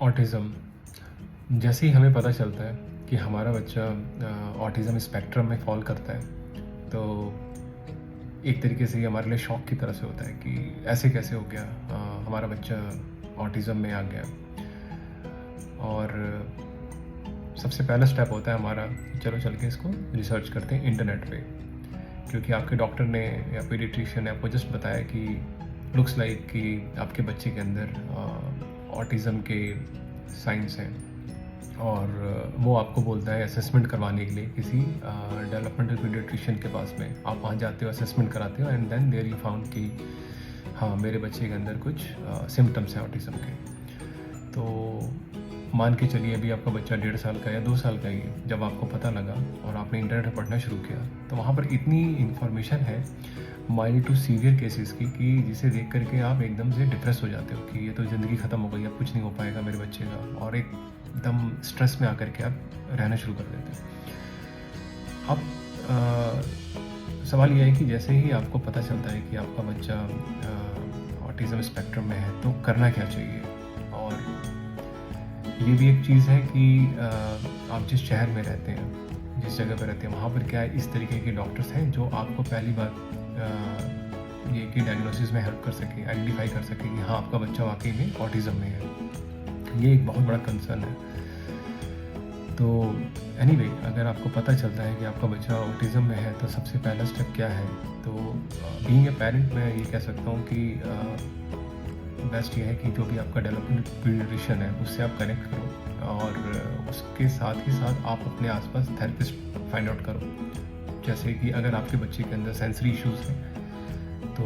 Autism जैसे ही हमें पता चलता है कि हमारा बच्चा ऑटिज़म स्पेक्ट्रम में फ़ॉल करता है, तो एक तरीके से ये हमारे लिए शॉक की तरह से होता है कि ऐसे कैसे हो गया, हमारा बच्चा ऑटिज़म में आ गया। और सबसे पहला स्टेप होता है हमारा कि चलो चल के इसको रिसर्च करते हैं इंटरनेट पे, क्योंकि आपके डॉक्टर ने या पीडियाट्रिशियन ने आपको जस्ट बताया कि लुक्स लाइक कि आपके बच्चे के अंदर ऑटिज़म के साइंस हैं, और वो आपको बोलता है असेसमेंट करवाने के लिए किसी डेवलपमेंटल पीडियाट्रिशियन के पास में। आप वहाँ जाते हो, असेसमेंट कराते हो, and then there you found कि हाँ, मेरे बच्चे के अंदर कुछ सिम्टम्स हैं ऑटिज़म के। तो मान के चलिए अभी आपका बच्चा 1.5 साल का या 2 साल का ही है, जब आपको पता लगा और आपने इंटरनेट पर पढ़ना शुरू किया, तो वहाँ पर इतनी इन्फॉर्मेशन है माइल्ड टू सीवियर केसेस की कि जिसे देख करके आप एकदम से डिप्रेस हो जाते हो कि ये तो ज़िंदगी ख़त्म हो गई, अब कुछ नहीं हो पाएगा मेरे बच्चे का, और एकदम स्ट्रेस में आकर के आप रहना शुरू कर देते हो। अब सवाल ये है कि जैसे ही आपको पता चलता है कि आपका बच्चा ऑटिज़म स्पेक्ट्रम में है, तो करना क्या चाहिए। और ये भी एक चीज़ है कि आप जिस शहर में रहते हैं, जिस जगह पर रहते हैं, वहाँ पर क्या है, इस तरीके के डॉक्टर्स हैं जो आपको पहली बात ये कि डायग्नोसिस में हेल्प कर सकें, आइडेंटिफाई कर सकें कि हाँ, आपका बच्चा वाकई में ऑटिज़म में है। ये एक बहुत बड़ा कंसर्न है। तो एनीवे, अगर आपको पता चलता है कि आपका बच्चा ऑटिज़म में है, तो सबसे पहला स्टेप क्या है। तो बीइंग ए पेरेंट मैं ये कह सकता हूँ कि बेस्ट ये है कि जो भी आपका डेवलपमेंट पीडियाट्रिशियन है, उससे आप कनेक्ट करो, और उसके साथ ही साथ आप अपने आसपास थेरेपिस्ट फाइंड आउट करो। जैसे कि अगर आपके बच्चे के अंदर सेंसरी इश्यूज़ हैं, तो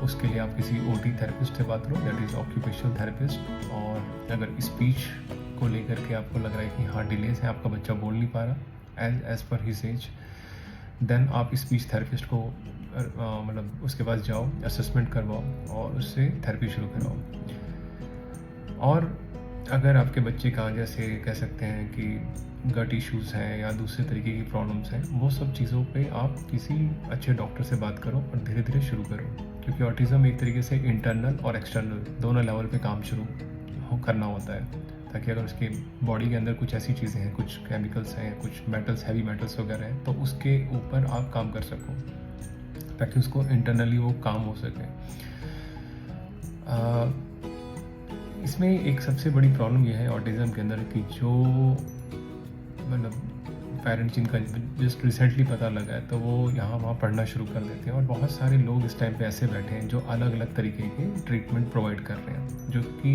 उसके लिए आप किसी ओटी थेरेपिस्ट से बात करो, दैट इज़ ऑक्यूपेशनल थेरेपिस्ट। और अगर स्पीच को लेकर के आपको लग रहा है कि हाँ, डिलेस है, आपका बच्चा बोल नहीं पा रहा एज पर हिज एज, देन आप स्पीच थेरेपिस्ट को मतलब उसके पास जाओ, असेसमेंट करवाओ और उससे थेरेपी शुरू करवाओ। और अगर आपके बच्चे का जैसे कह सकते हैं कि गट इश्यूज़ हैं या दूसरे तरीके की प्रॉब्लम्स हैं, वो सब चीज़ों पे आप किसी अच्छे डॉक्टर से बात करो और धीरे धीरे शुरू करो, क्योंकि ऑटिज़म एक तरीके से इंटरनल और एक्सटर्नल दोनों लेवल पे काम शुरू करना होता है, ताकि अगर उसकी बॉडी के अंदर कुछ ऐसी चीज़ें हैं, कुछ केमिकल्स हैं, कुछ मेटल्स, हैवी मेटल्स वगैरह हैं, तो उसके ऊपर आप काम कर सको, ताकि उसको इंटरनली वो काम हो सके। इसमें एक सबसे बड़ी प्रॉब्लम ये है ऑटिज़म के अंदर कि जो मतलब पेरेंट्स जिनका जस्ट रिसेंटली पता लगा है, तो वो यहाँ वहाँ पढ़ना शुरू कर देते हैं, और बहुत सारे लोग इस टाइम पे ऐसे बैठे हैं जो अलग अलग तरीके के ट्रीटमेंट प्रोवाइड कर रहे हैं, जो कि